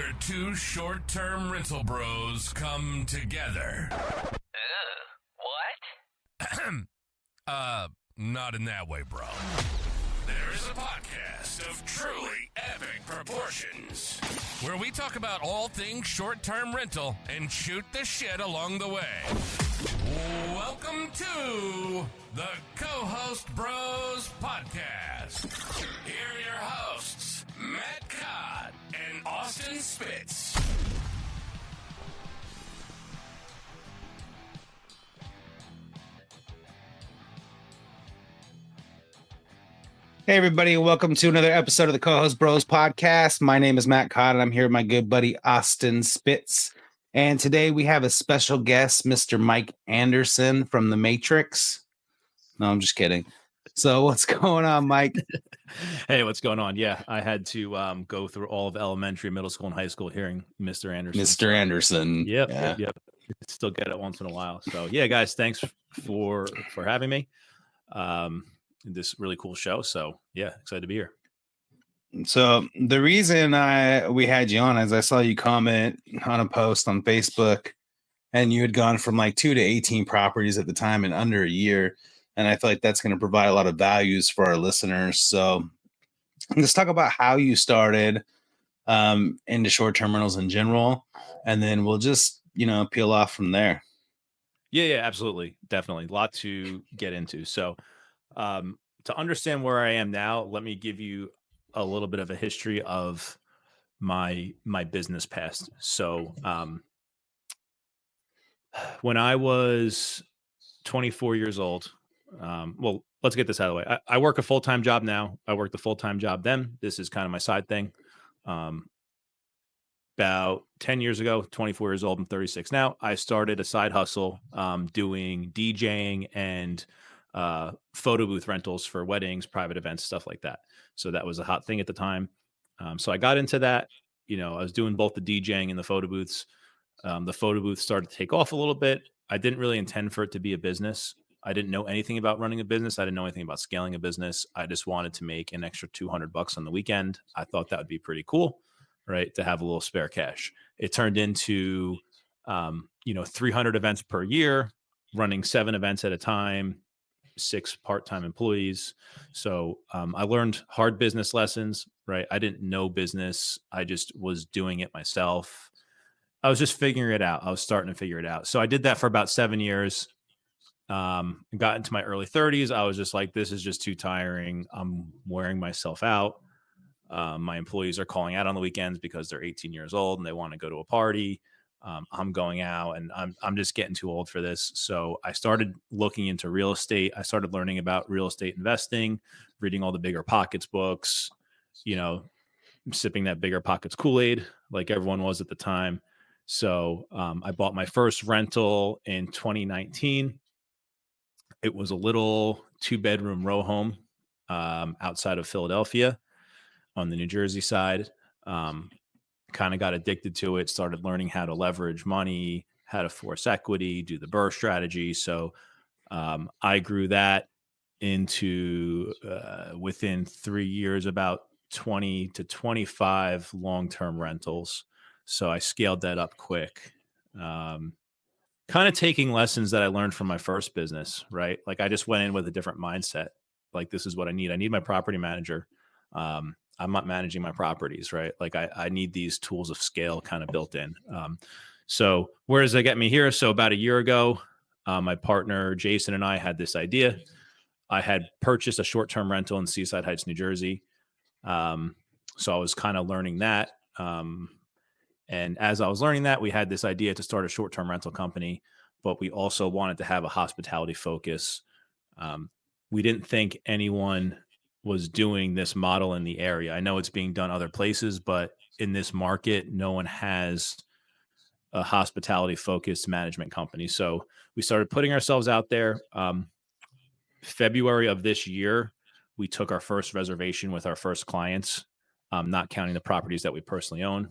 where two short-term rental bros come together. What? Not in that way, bro. There's a podcast of truly epic proportions where we talk about all things short-term rental and shoot the shit along the way. Welcome to the Co-Host Bros Podcast. Here are your hosts, Matt Codd and Austin Spitz. Hey, everybody, welcome to another episode of the Co-Host Bros Podcast. My name is Matt Codd, and I'm here with my good buddy, Austin Spitz. And today we have a special guest, Mr. Mike Anderson from The Matrix. No, I'm just kidding. So what's going on, Mike? Hey, what's going on? Yeah, I had to go through all of elementary, middle school, and high school hearing Mr. Anderson. Mr. Anderson. Yep, Yeah. yep. Still get it once in a while. So yeah, guys, thanks for having me. This really cool show. So yeah, excited to be here. So the reason we had you on is I saw you comment on a post on Facebook, and you had gone from like 2 to 18 properties at the time in under a year. And I feel like that's going to provide a lot of values for our listeners. So let's talk about how you started into short-term rentals in general, and then we'll just, peel off from there. Yeah, absolutely. Definitely. A lot to get into. So to understand where I am now, let me give you a little bit of a history of my business past. So when I was 24 years old, well, let's get this out of the way. I work a full-time job now. I worked a full-time job then. This is kind of my side thing. About 10 years ago, 24 years old, I'm 36 now. I started a side hustle doing DJing and photo booth rentals for weddings, private events, stuff like that. So that was a hot thing at the time. So I got into that. I was doing both the DJing and the photo booths. The photo booth started to take off a little bit. I didn't really intend for it to be a business. I didn't know anything about running a business. I didn't know anything about scaling a business. I just wanted to make an extra $200 on the weekend. I thought that would be pretty cool, right? To have a little spare cash. It turned into, 300 events per year, running 7 events at a time, 6 part-time employees. So I learned hard business lessons, right? I didn't know business. I just was doing it myself. I was just figuring it out. I was starting to figure it out. So I did that for about 7 years. Got into my early 30s. I was just like, this is just too tiring. I'm wearing myself out. My employees are calling out on the weekends because they're 18 years old and they want to go to a party. I'm going out and I'm just getting too old for this. So I started looking into real estate. I started learning about real estate investing, reading all the Bigger Pockets books, sipping that Bigger Pockets Kool-Aid like everyone was at the time. So I bought my first rental in 2019. It was a little 2-bedroom row home outside of Philadelphia on the New Jersey side. Kind of got addicted to it, started learning how to leverage money, how to force equity, do the BRRRR strategy. So I grew that into within 3 years, about 20 to 25 long-term rentals. So I scaled that up quick. Kind of taking lessons that I learned from my first business, right? Like I just went in with a different mindset. Like, this is what I need. I need my property manager. I'm not managing my properties, right? Like I need these tools of scale kind of built in. So where does that get me here? So about a year ago, my partner, Jason, and I had this idea. I had purchased a short-term rental in Seaside Heights, New Jersey. So I was kind of learning that. And as I was learning that, we had this idea to start a short-term rental company, but we also wanted to have a hospitality focus. We didn't think anyone was doing this model in the area. I know it's being done other places, but in this market, no one has a hospitality focused management company. So we started putting ourselves out there. February of this year, we took our first reservation with our first clients, not counting the properties that we personally own.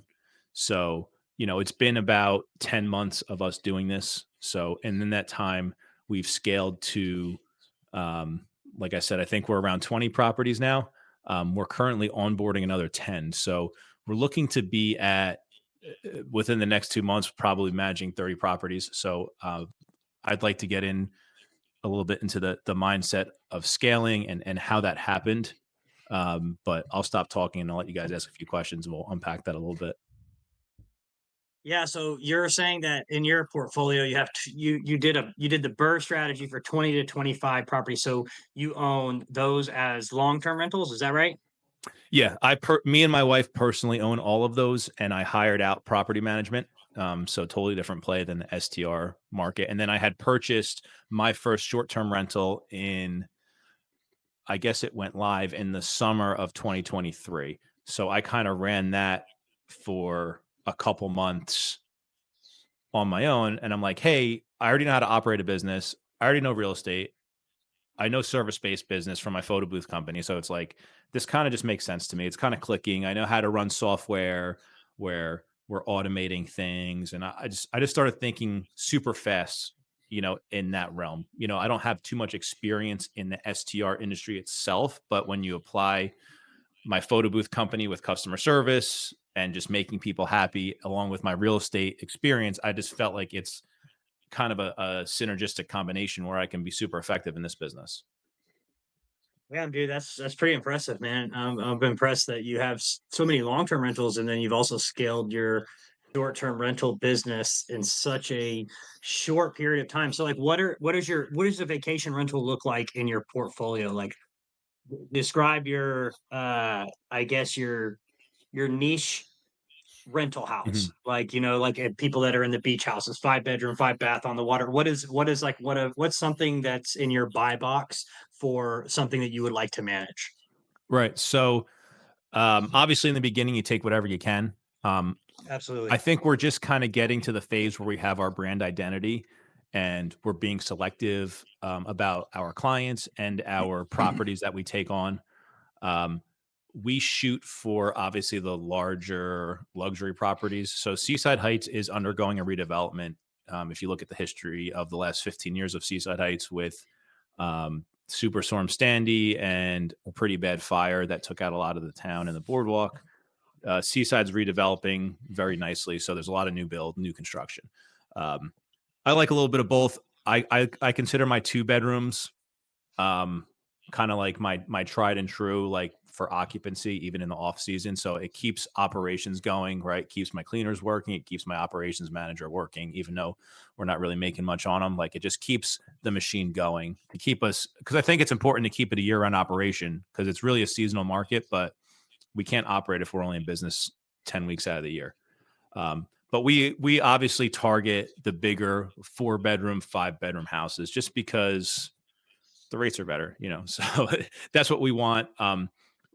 So, it's been about 10 months of us doing this. So, and in that time, we've scaled to, like I said, I think we're around 20 properties now. We're currently onboarding another 10. So we're looking to be at within the next 2 months, probably managing 30 properties. So I'd like to get in a little bit into the mindset of scaling and how that happened. But I'll stop talking and I'll let you guys ask a few questions and we'll unpack that a little bit. Yeah, so you're saying that in your portfolio you have you did the BRRRR strategy for 20 to 25 properties. So you own those as long-term rentals, is that right? Yeah, me and my wife personally own all of those, and I hired out property management. So totally different play than the STR market. And then I had purchased my first short-term rental I guess it went live in the summer of 2023. So I kind of ran that for a couple months on my own. And I'm like, hey, I already know how to operate a business. I already know real estate. I know service-based business from my photo booth company. So it's like, this kind of just makes sense to me. It's kind of clicking. I know how to run software where we're automating things. And I just started thinking super fast, in that realm. I don't have too much experience in the STR industry itself, but when you apply my photo booth company with customer service and just making people happy along with my real estate experience, I just felt like it's kind of a synergistic combination where I can be super effective in this business. Yeah, dude, that's pretty impressive, man. I'm impressed that you have so many long-term rentals, and then you've also scaled your short-term rental business in such a short period of time. So, like, what does the vacation rental look like in your portfolio? Like, describe your, I guess your niche rental house, Mhm. like like people that are in the beach houses, 5 bedroom, 5 bath on the water. What is like what's something that's in your buy box for something that you would like to manage? Right. So obviously in the beginning, you take whatever you can. Um, I Absolutely. think we're just kind of getting to the phase where we have our brand identity and we're being selective about our clients and our properties that we take on. Um, we shoot for obviously the larger luxury properties. So Seaside Heights is undergoing a redevelopment. If you look at the history of the last 15 years of Seaside Heights with Superstorm Sandy and a pretty bad fire that took out a lot of the town and the boardwalk, Seaside's redeveloping very nicely. So there's a lot of new build, new construction. Um, I like a little bit of both. I consider my 2 bedrooms kind of like my tried and true, like for occupancy, even in the off season. So it keeps operations going, right? Keeps my cleaners working. It keeps my operations manager working, even though we're not really making much on them. Like it just keeps the machine going to keep us, because I think it's important to keep it a year-round operation because it's really a seasonal market, but we can't operate if we're only in business 10 weeks out of the year. But we obviously target the bigger 4 bedroom, 5 bedroom houses just because the rates are better, so that's what we want.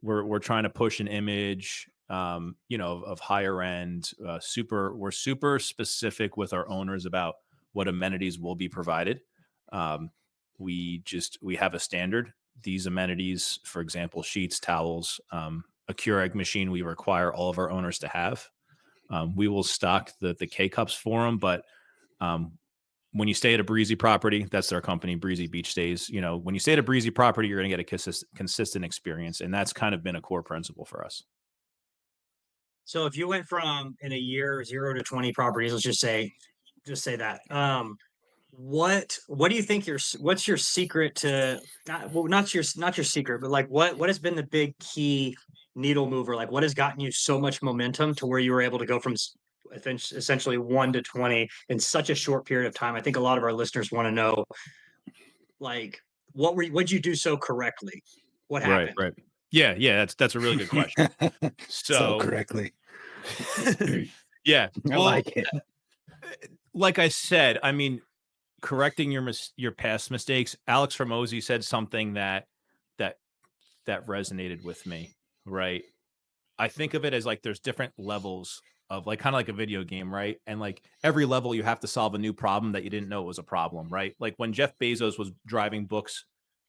We're trying to push an image, of higher end, we're super specific with our owners about what amenities will be provided. We have a standard. These amenities, for example, sheets, towels, a Keurig machine, we require all of our owners to have. We will stock the K cups for them, but when you stay at a Breezy property, that's their company, Breezy Beach Stays. When you stay at a Breezy property, you're going to get a consistent experience. And that's kind of been a core principle for us. So if you went from in a year 0 to 20 properties, let's just say that, what do you think what's your secret to, not your secret, but like what has been the big key needle mover? Like what has gotten you so much momentum to where you were able to go from essentially 1 to 20 in such a short period of time? I think a lot of our listeners want to know, like, what'd you do so correctly? What Right, happened? right. Yeah. That's a really good question. So So, correctly. yeah. I Well, like it. like I said, I mean, correcting your past mistakes. Alex Ramosi said something that that resonated with me. Right. I think of it as like there's different levels of like kind of like a video game, right? And like every level you have to solve a new problem that you didn't know was a problem, right? Like when Jeff Bezos was driving books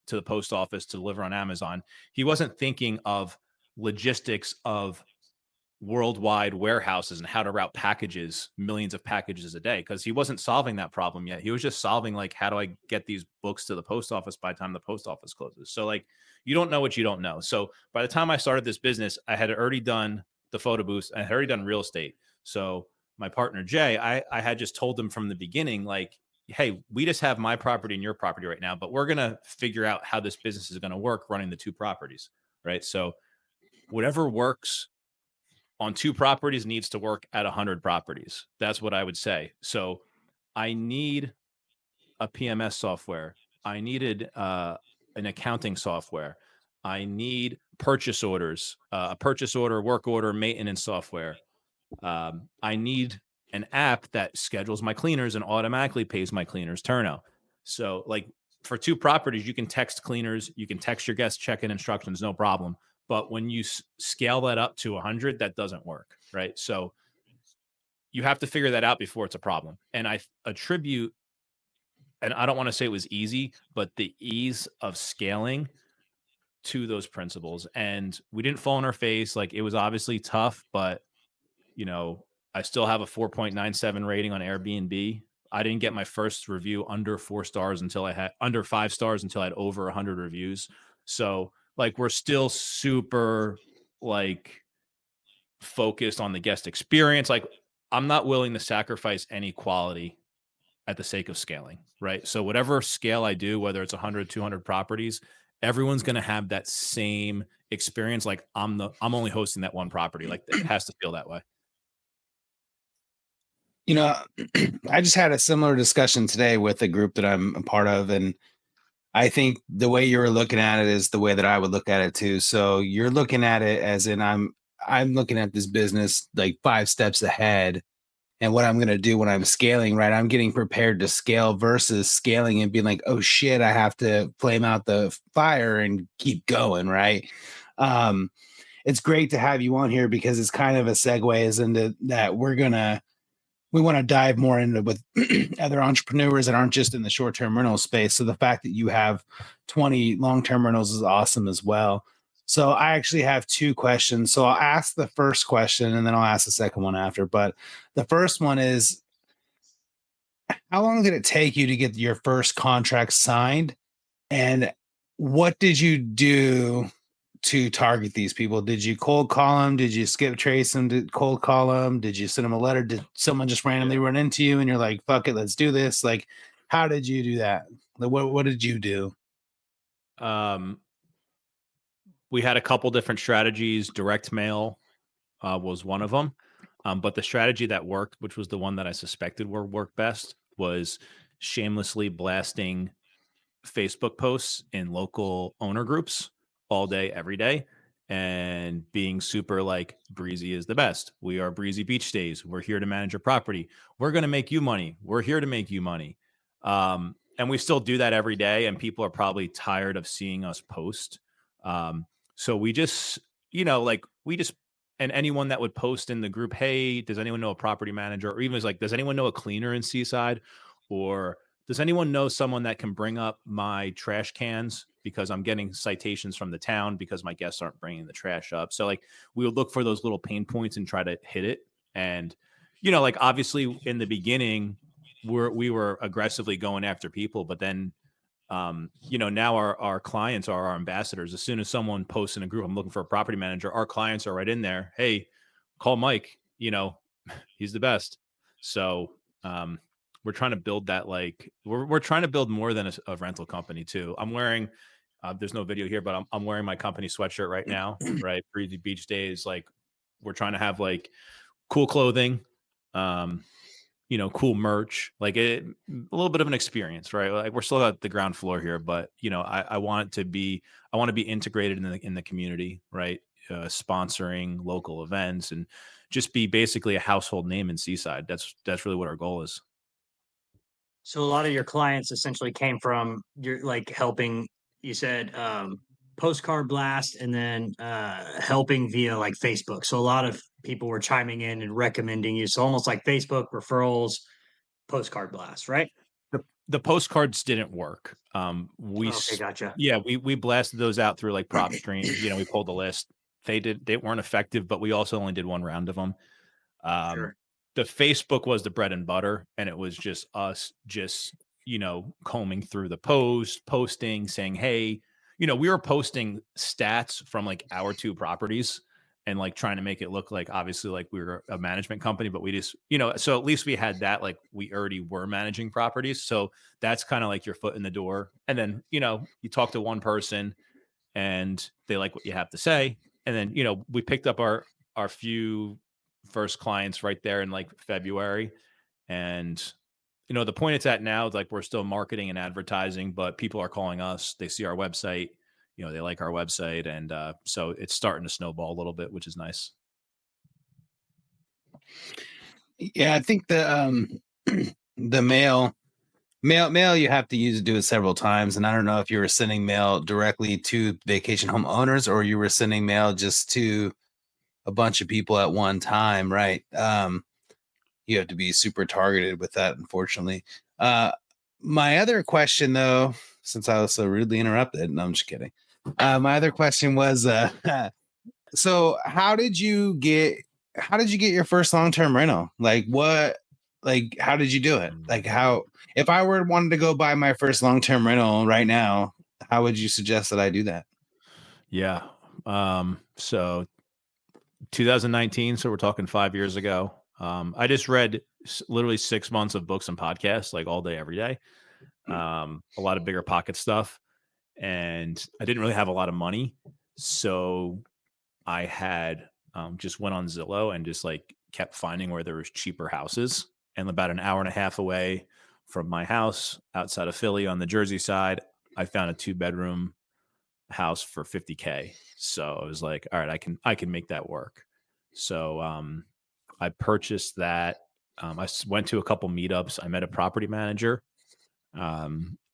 to the post office to deliver on Amazon, he wasn't thinking of logistics of worldwide warehouses and how to route packages, millions of packages a day, because he wasn't solving that problem yet. He was just solving like, how do I get these books to the post office by the time the post office closes? So like, you don't know what you don't know. So by the time I started this business, I had already done the photo booths. I had already done real estate. So my partner, Jay, I had just told him from the beginning, like, hey, we just have my property and your property right now, but we're going to figure out how this business is going to work running the two properties. Right. So whatever works on two properties needs to work at 100 properties. That's what I would say. So I need a PMS software. I needed an accounting software. I need purchase orders, a purchase order, work order, maintenance software. I need an app that schedules my cleaners and automatically pays my cleaners turnout. So like for two properties, you can text cleaners, you can text your guests check-in instructions, no problem. But when you scale that up to 100, that doesn't work, right? So you have to figure that out before it's a problem. And I attribute, and I don't want to say it was easy, but the ease of scaling to those principles. And we didn't fall on our face. Like it was obviously tough, but I still have a 4.97 rating on Airbnb. I didn't get my first review under 4 stars until I had under 5 stars until I had over 100 reviews. So like we're still super like focused on the guest experience. Like I'm not willing to sacrifice any quality at the sake of scaling, right? So whatever scale I do, whether it's 100, 200 properties, everyone's going to have that same experience. Like I'm only hosting that one property. Like it has to feel that way. I just had a similar discussion today with a group that I'm a part of, and I think the way you were looking at it is the way that I would look at it too. So you're looking at it as in I'm looking at this business like 5 steps ahead, and what I'm going to do when I'm scaling, right? I'm getting prepared to scale versus scaling and being like, oh shit, I have to flame out the fire and keep going, right? It's great to have you on here because it's kind of a segue into that we want to dive more into with other entrepreneurs that aren't just in the short-term rental space. So the fact that you have 20 long-term rentals is awesome as well. So I actually have 2 questions. So I'll ask the first question and then I'll ask the second one after. But the first one is, how long did it take you to get your first contract signed? And what did you do to target these people? Did you cold call them? Did you skip trace them? Did cold call them? Did you send them a letter? Did someone just randomly run into you and you're like, fuck it, let's do this? Like, how did you do that? Like, what did you do? We had a couple different strategies. Direct mail was one of them. But the strategy that worked, which was the one that I suspected would work best, was shamelessly blasting Facebook posts in local owner groups all day, every day, and being super like Breezy is the best. We are Breezy Beach Days. We're here to manage your property. We're going to make you money. We're here to make you money. And we still do that every day. And people are probably tired of seeing us post. So we just, and anyone that would post in the group, hey, does anyone know a property manager? Or even was like, does anyone know a cleaner in Seaside? Or does anyone know someone that can bring up my trash cans because I'm getting citations from the town because my guests aren't bringing the trash up? So like we would look for those little pain points and try to hit it. And, like obviously in the beginning, we were aggressively going after people, but then, now our clients are our ambassadors. As soon as someone posts in a group, I'm looking for a property manager, our clients are right in there. Hey, call Mike, he's the best. So, we're trying to build that, like we're trying to build more than a rental company too. I'm wearing, there's no video here, but I'm wearing my company sweatshirt right now, right? Breezy Beach Days. Like we're trying to have like cool clothing, cool merch, like a little bit of an experience, right? Like we're still at the ground floor here, but I want to be integrated in the community, right? Sponsoring local events and just be basically a household name in Seaside. That's really what our goal is. So a lot of your clients essentially came from your like helping, you said, postcard blast and then helping via like Facebook. So a lot of people were chiming in and recommending you. So almost like Facebook referrals, postcard blast, right? The postcards didn't work. Okay, gotcha. Yeah, we blasted those out through like PropStream. We pulled the list. They weren't effective, but we also only did one round of them. Sure. The Facebook was the bread and butter, and it was just us combing through the posting, saying, hey, we were posting stats from like our 2 properties and like trying to make it look like obviously like we were a management company, but we just, so at least we had that, like we already were managing properties. So that's kind of like your foot in the door. And then, you talk to one person and they like what you have to say. And then, we picked up our few first clients right there in like February. And, the point it's at now is like we're still marketing and advertising, but people are calling us. They see our website, they like our website. And so it's starting to snowball a little bit, which is nice. Yeah, I think the mail you have to do it several times, and I don't know if you were sending mail directly to vacation home owners or you were sending mail just to a bunch of people at one time, right? You have to be super targeted with that, unfortunately. My other question, though, since I was so rudely interrupted, no, I'm just kidding. My other question was, so how did you get your first long-term rental? How did you do it? Like if I wanted to go buy my first long-term rental right now, how would you suggest that I do that? Yeah. So 2019. So we're talking 5 years ago. I just read literally 6 months of books and podcasts, like all day, every day. A lot of bigger pocket stuff. And I didn't really have a lot of money. So I had just went on Zillow and just like kept finding where there was cheaper houses. And about an hour and a half away from my house outside of Philly on the Jersey side, I found a 2-bedroom house for $50K. So I was like, all right, I can make that work. So I purchased that. I went to a couple meetups. I met a property manager.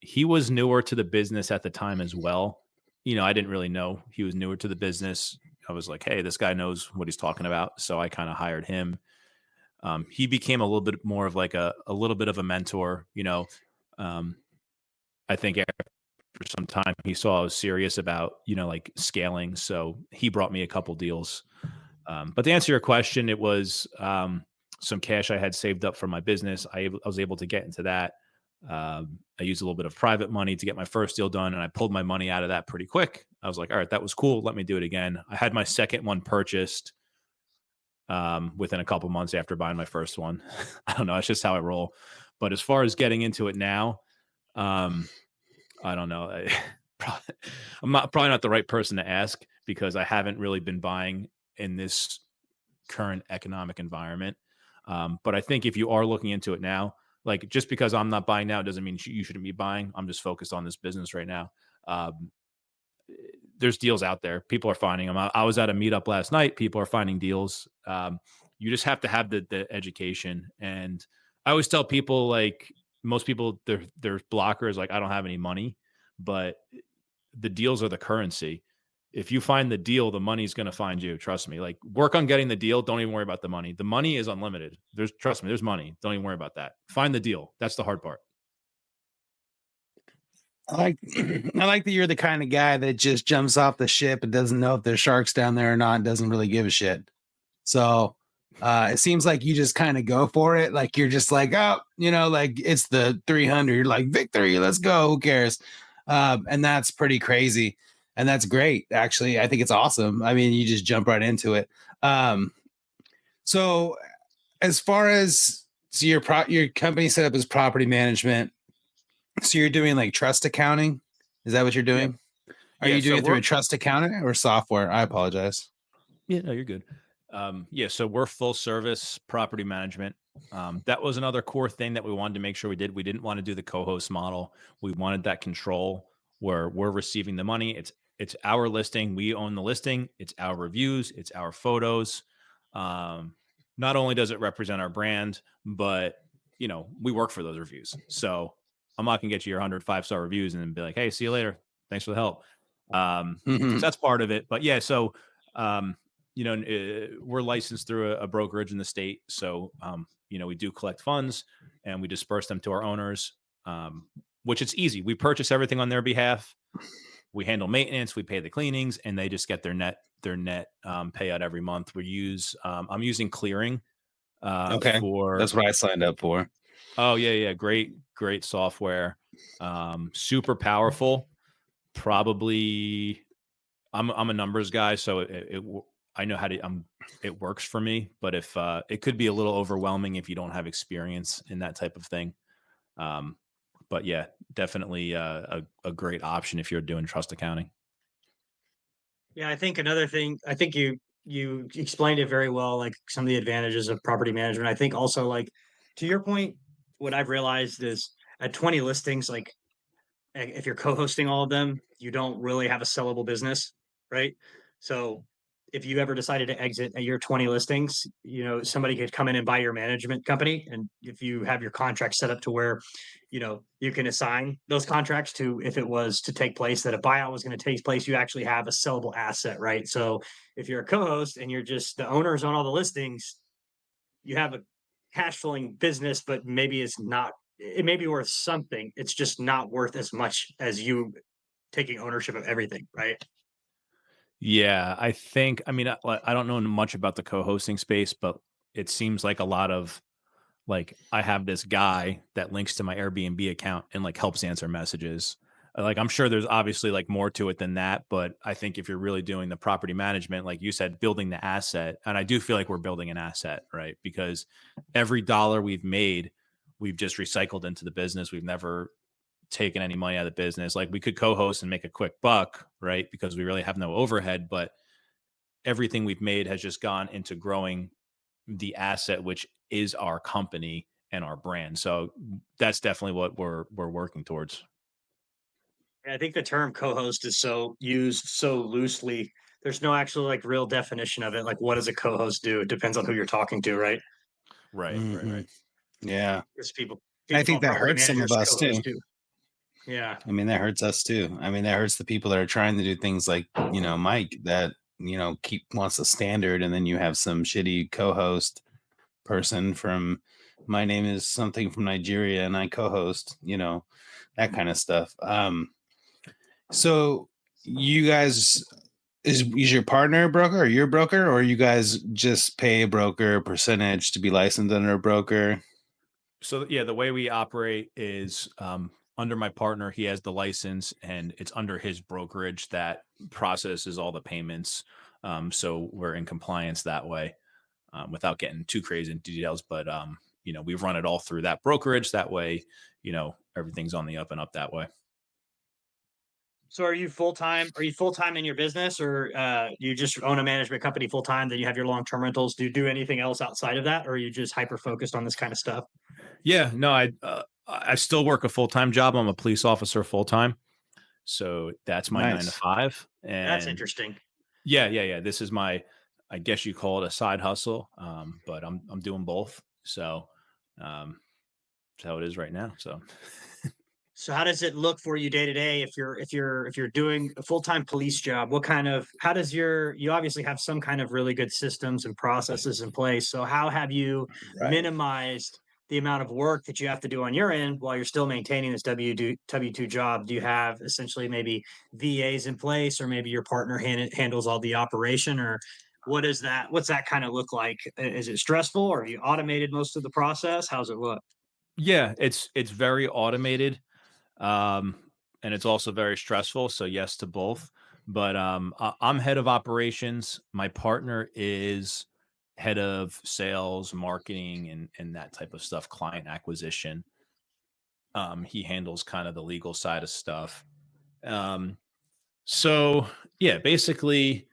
He was newer to the business at the time as well. I didn't really know he was newer to the business. I was like, hey, this guy knows what he's talking about. So I kind of hired him. He became a little bit more of like a little bit of a mentor. I think for some time he saw I was serious about, like scaling. So he brought me a couple deals. But to answer your question, it was some cash I had saved up for my business. I was able to get into that. I used a little bit of private money to get my first deal done, and I pulled my money out of that pretty quick. I was like, all right, that was cool. Let me do it again. I had my second one purchased within a couple months after buying my first one. I don't know. It's just how I roll. But as far as getting into it now, I don't know. I'm probably not the right person to ask because I haven't really been buying in this current economic environment. But I think if you are looking into it now, like just because I'm not buying now doesn't mean you shouldn't be buying. I'm just focused on this business right now. There's deals out there. People are finding them. I was at a meetup last night. People are finding deals. You just have to have the education. And I always tell people, like most people, their blocker is like, I don't have any money, but the deals are the currency. If you find the deal, the money's going to find you. Trust me. Like work on getting the deal. Don't even worry about the money. The money is unlimited. Trust me, there's money. Don't even worry about that. Find the deal. That's the hard part. I like that you're the kind of guy that just jumps off the ship and doesn't know if there's sharks down there or not, and doesn't really give a shit. So it seems like you just kind of go for it. Like you're just like, oh, like it's the 300. You're like, victory, let's go. Who cares? And that's pretty crazy. And that's great. Actually, I think it's awesome. I mean, you just jump right into it. So as far as your company set up as property management, so you're doing like trust accounting? Is that what you're doing? Yeah. Are you doing it through a trust accountant or software? I apologize. Yeah, no, you're good. So we're full service property management. That was another core thing that we wanted to make sure we did. We didn't want to do the co-host model. We wanted that control where we're receiving the money. It's our listing. We own the listing. It's our reviews. It's our photos. Not only does it represent our brand, but we work for those reviews. So I'm not gonna get you your 100 5-star reviews and then be like, hey, see you later. Thanks for the help. So that's part of it. But yeah, so we're licensed through a brokerage in the state. So we do collect funds and we disperse them to our owners, which it's easy. We purchase everything on their behalf. We handle maintenance, we pay the cleanings, and they just get their net payout every month. I'm using Clearing. Okay, that's what I signed up for. Oh yeah, great software, super powerful. Probably, I'm a numbers guy, so I know how to, it works for me, but if it could be a little overwhelming if you don't have experience in that type of thing. Um, but yeah, definitely a great option if you're doing trust accounting. Yeah, I think another thing, I think you explained it very well, like some of the advantages of property management. I think also like to your point, what I've realized is at 20 listings, like if you're co-hosting all of them, you don't really have a sellable business, right? So if you ever decided to exit at your 20 listings, somebody could come in and buy your management company. And if you have your contract set up to where, you can assign those contracts to, if it was to take place, that a buyout was going to take place, you actually have a sellable asset, right? So if you're a co-host and you're just the owners on all the listings, you have a cash flowing business, but maybe it's not, it may be worth something. It's just not worth as much as you taking ownership of everything, right? Yeah, I mean, I don't know much about the co-hosting space, but it seems like a lot of like I have this guy that links to my Airbnb account and like helps answer messages. Like I'm sure there's obviously like more to it than that, but I think if you're really doing the property management, like you said, building the asset, and I do feel like we're building an asset, right? Because every dollar we've made, we've just recycled into the business. We've never taken any money out of the business. Like we could co-host and make a quick buck, right? Because we really have no overhead, but everything we've made has just gone into growing the asset, which is our company and our brand. So that's definitely what we're working towards. I think the term co-host is so used so loosely. There's no actual like real definition of it. Like, what does a co-host do? It depends on who you're talking to, right? Right. Mhm. Yeah. Because I people think call that property hurts some of managers us co-hosts too. too. Yeah. I mean, that hurts us too. I mean, that hurts the people that are trying to do things like, Mike, that, keep wants a standard, and then you have some shitty co-host person from my name is something from Nigeria and I co-host, that kind of stuff. So you guys is your partner a broker or your broker, or you guys just pay a broker a percentage to be licensed under a broker? So yeah, the way we operate is under my partner. He has the license, and it's under his brokerage that processes all the payments. So we're in compliance that way, without getting too crazy into details. But we run it all through that brokerage. That way, everything's on the up and up that way. So are you full time? Are you full time in your business, or you just own a management company full time? Then you have your long term rentals. Do you do anything else outside of that, or are you just hyper focused on this kind of stuff? Yeah, no, I still work a full time job. I'm a police officer full time, so that's my 9 to Nice. 5. That's And interesting. yeah. This is my, I guess you call it a side hustle, but I'm doing both. So that's how it is right now. So So how does it look for you day to day if you're doing a full-time police job? How does you obviously have some kind of really good systems and processes in place. So how have you Right. minimized the amount of work that you have to do on your end while you're still maintaining this W2 job? Do you have essentially maybe VAs in place, or maybe your partner handles all the operation, or what's that kind of look like? Is it stressful, or have you automated most of the process? How's it look? yeah, it's very automated, um, and it's also very stressful. So yes to both. But I'm head of operations. My partner is head of sales, marketing, and that type of stuff, client acquisition. He handles kind of the legal side of stuff. Um, so yeah, basically,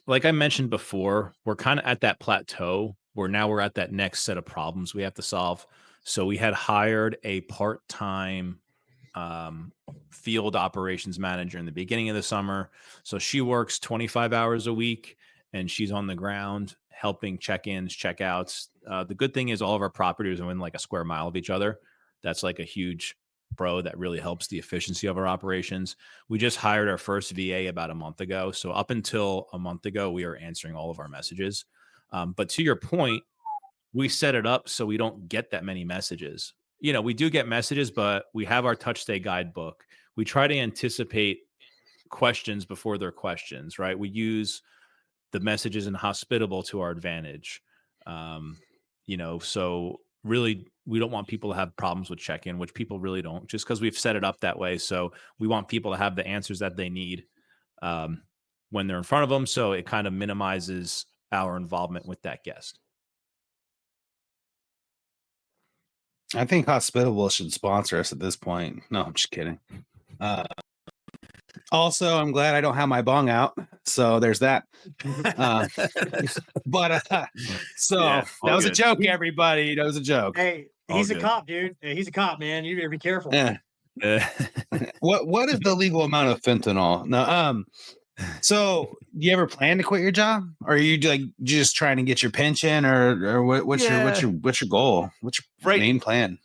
like I mentioned before, we're kind of at that plateau where now we're at that next set of problems we have to solve. So we had hired a part-time um, field operations manager in the beginning of the summer. So she works 25 hours a week, and she's on the ground helping check-ins, check-outs. The good thing is all of our properties are within like a square mile of each other. That's like a huge pro that really helps the efficiency of our operations. We just hired our first VA about a month ago. So up until a month ago, we were answering all of our messages. But to your point, we set it up so we don't get that many messages. We do get messages, but we have our touch stay guidebook. We try to anticipate questions before they're questions, right? We use the messages in hospitable to our advantage. So really we don't want people to have problems with check-in, which people really don't, just because we've set it up that way. So we want people to have the answers that they need. Um, when they're in front of them. So it kind of minimizes our involvement with that guest. I think Hospitable should sponsor us at this point. No, I'm just kidding. Also, I'm glad I don't have my bong out. So there's that. So Yeah, that was good. a joke, everybody. That was a joke. Hey, All he's a good. cop, dude. Hey, he's a cop, man. You better be careful. Yeah. What is the legal amount of fentanyl? No, so you ever plan to quit your job? Or are you like just trying to get your pension or what's your goal? What's your main plan?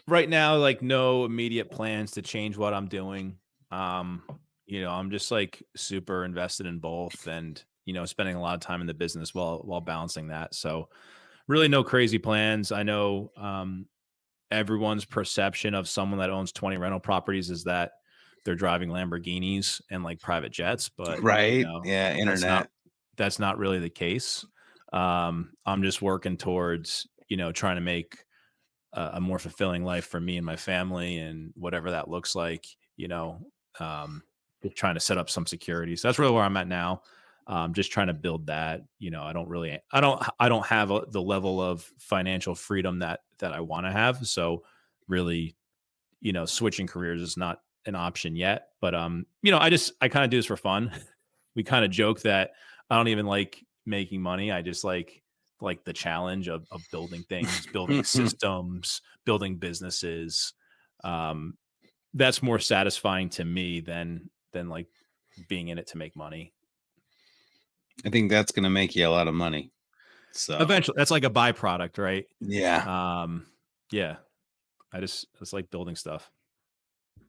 Right now, like no immediate plans to change what I'm doing. I'm just like super invested in both and, spending a lot of time in the business while balancing that. So really no crazy plans. I know everyone's perception of someone that owns 20 rental properties is that they're driving Lamborghinis and like private jets, but right. Yeah. Internet. That's not really the case. I'm just working towards, trying to make a more fulfilling life for me and my family and whatever that looks like, just trying to set up some security. So that's really where I'm at now. Just trying to build that, I don't have the level of financial freedom that I want to have. So really, switching careers is not an option yet, but I kind of do this for fun. We kind of joke that I don't even like making money. I just like the challenge of building things, building systems, building businesses. That's more satisfying to me than like being in it to make money. I think that's going to make you a lot of money. So eventually that's like a byproduct, right? Yeah. Yeah. I just like building stuff.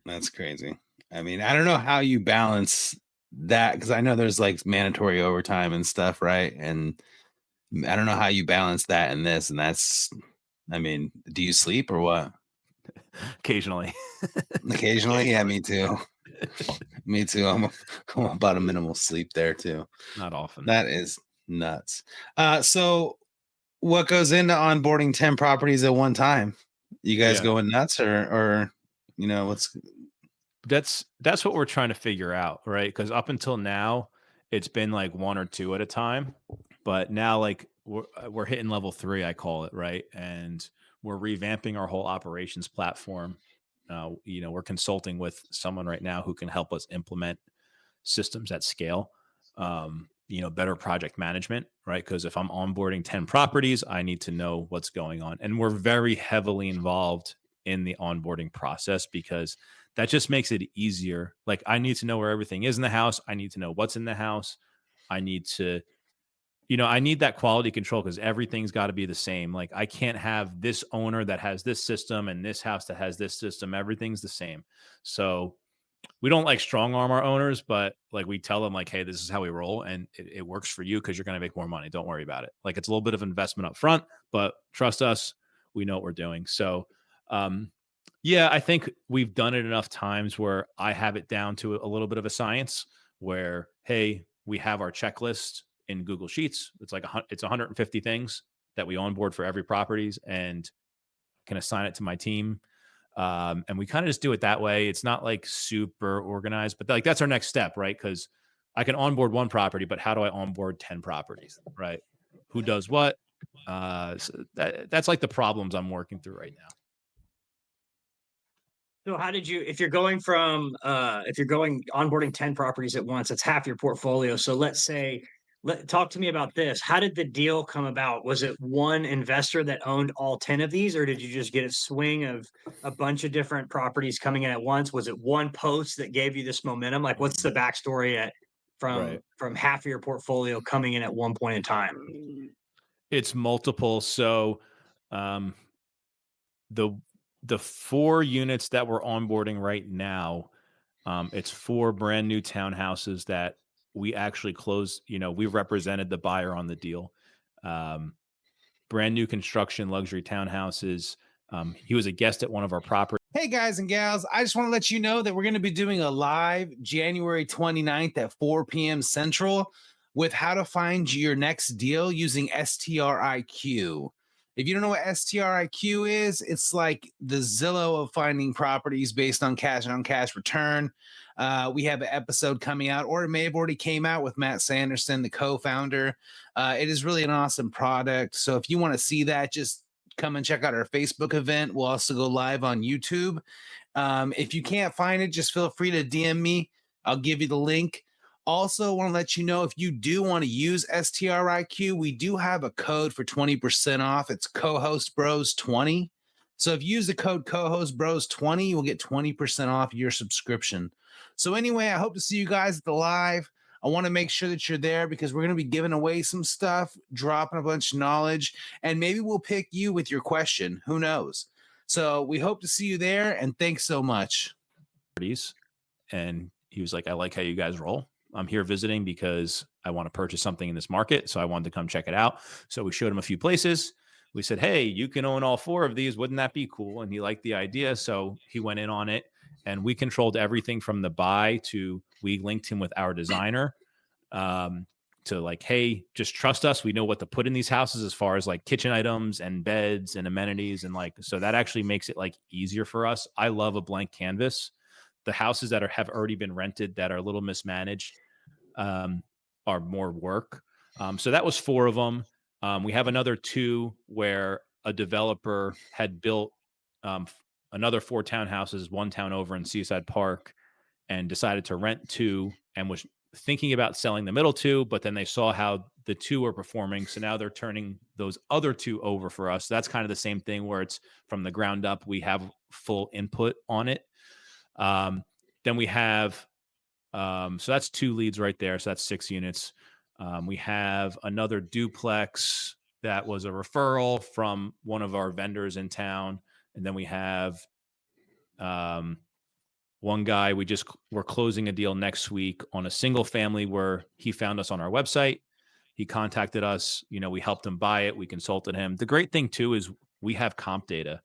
That's crazy. I mean, I don't know how you balance that because I know there's like mandatory overtime and stuff, right? And I don't know how you balance that and this. And that's, I mean, do you sleep or what? Occasionally. Occasionally? Yeah, me too. Me too. I'm about a minimal sleep there too. Not often. That is nuts. So what goes into onboarding 10 properties at one time? You guys going nuts or what's that's what we're trying to figure out, right? Because up until now, it's been like one or two at a time, but now like we're hitting level 3, I call it, right? And we're revamping our whole operations platform. We're consulting with someone right now who can help us implement systems at scale. Better project management, right? Because if I'm onboarding 10 properties, I need to know what's going on. And we're very heavily involved in the onboarding process because that just makes it easier. Like I need to know where everything is in the house. I need to know what's in the house. I need to, I need that quality control because everything's got to be the same. Like I can't have this owner that has this system and this house that has this system. Everything's the same. So we don't like strong arm our owners, but like we tell them like, hey, this is how we roll and it works for you because you're going to make more money. Don't worry about it. Like it's a little bit of investment up front, but trust us, we know what we're doing. So, I think we've done it enough times where I have it down to a little bit of a science where, hey, we have our checklist in Google Sheets. It's like it's 150 things that we onboard for every properties and can assign it to my team. And we kind of just do it that way. It's not like super organized, but like that's our next step, right? Because I can onboard one property, but how do I onboard 10 properties, right? Who does what? So that's like the problems I'm working through right now. So how did you, if you're going onboarding 10 properties at once, that's half your portfolio. So let's say, talk to me about this. How did the deal come about? Was it one investor that owned all 10 of these, or did you just get a swing of a bunch of different properties coming in at once? Was it one post that gave you this momentum? Like what's the backstory from half of your portfolio coming in at one point in time? It's multiple. So, the 4 units that we're onboarding right now, it's 4 brand new townhouses that we actually closed. We represented the buyer on the deal. Brand new construction luxury townhouses. He was a guest at one of our properties. Hey guys and gals, I just want to let you know that we're going to be doing a live January 29th at 4 p.m. Central with how to find your next deal using STRIQ. If you don't know what STRIQ is, it's like the Zillow of finding properties based on cash and on cash return. We have an episode coming out, or it may have already came out, with Matt Sanderson, the co-founder. It is really an awesome product. So if you want to see that, just come and check out our Facebook event. We'll also go live on YouTube. If you can't find it, just feel free to DM me. I'll give you the link. Also, want to let you know, if you do want to use STRIQ, we do have a code for 20% off. It's Co-host Bros 20. So if you use the code Co-host Bros 20, you will get 20% off your subscription. So anyway, I hope to see you guys at the live. I want to make sure that you're there because we're going to be giving away some stuff, dropping a bunch of knowledge, and maybe we'll pick you with your question. Who knows? So we hope to see you there, and thanks so much. And he was like, I like how you guys roll. I'm here visiting because I want to purchase something in this market. So I wanted to come check it out. So we showed him a few places. We said, hey, you can own all 4 of these. Wouldn't that be cool? And he liked the idea. So he went in on it, and we controlled everything from the buy to, we linked him with our designer to like, hey, just trust us. We know what to put in these houses as far as like kitchen items and beds and amenities. And like, so that actually makes it like easier for us. I love a blank canvas. The houses that have already been rented that are a little mismanaged are more work. So that was 4 of them. We have another 2 where a developer had built another 4 townhouses, 1 town over in Seaside Park, and decided to rent 2 and was thinking about selling the middle 2, but then they saw how the 2 were performing. So now they're turning those other 2 over for us. That's kind of the same thing where it's from the ground up. We have full input on it. Then we have, so that's 2 leads right there. So that's 6 units. We have another duplex that was a referral from one of our vendors in town. And then we have one guy, we're closing a deal next week on a single family where he found us on our website. He contacted us, we helped him buy it. We consulted him. The great thing too is we have comp data.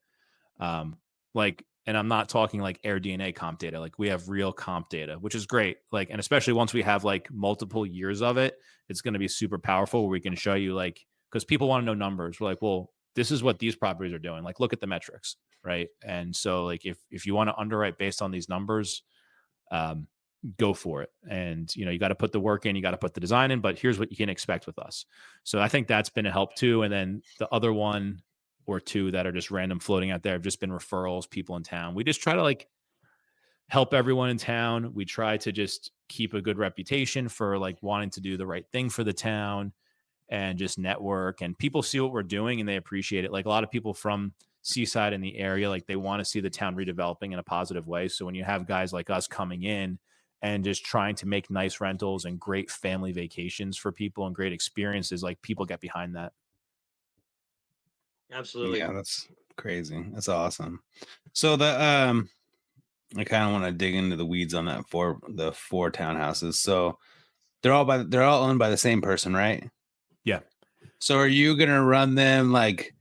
And I'm not talking like AirDNA comp data. Like we have real comp data, which is great. Like, and especially once we have like multiple years of it, it's going to be super powerful where we can show you like, because people want to know numbers. We're like, well, this is what these properties are doing. Like, look at the metrics, right? And so like, if you want to underwrite based on these numbers, go for it. And, you got to put the work in, you got to put the design in, but here's what you can expect with us. So I think that's been a help too. And then the other 1 or 2 that are just random floating out there have just been referrals, people in town. We just try to like help everyone in town. We try to just keep a good reputation for like wanting to do the right thing for the town and just network, and people see what we're doing and they appreciate it. Like a lot of people from Seaside in the area, like they want to see the town redeveloping in a positive way. So when you have guys like us coming in and just trying to make nice rentals and great family vacations for people and great experiences, like people get behind that. Absolutely. Yeah, that's crazy. That's awesome. So I kind of want to dig into the weeds on that the 4 townhouses. So they're all owned by the same person, right? Yeah. So are you gonna run them like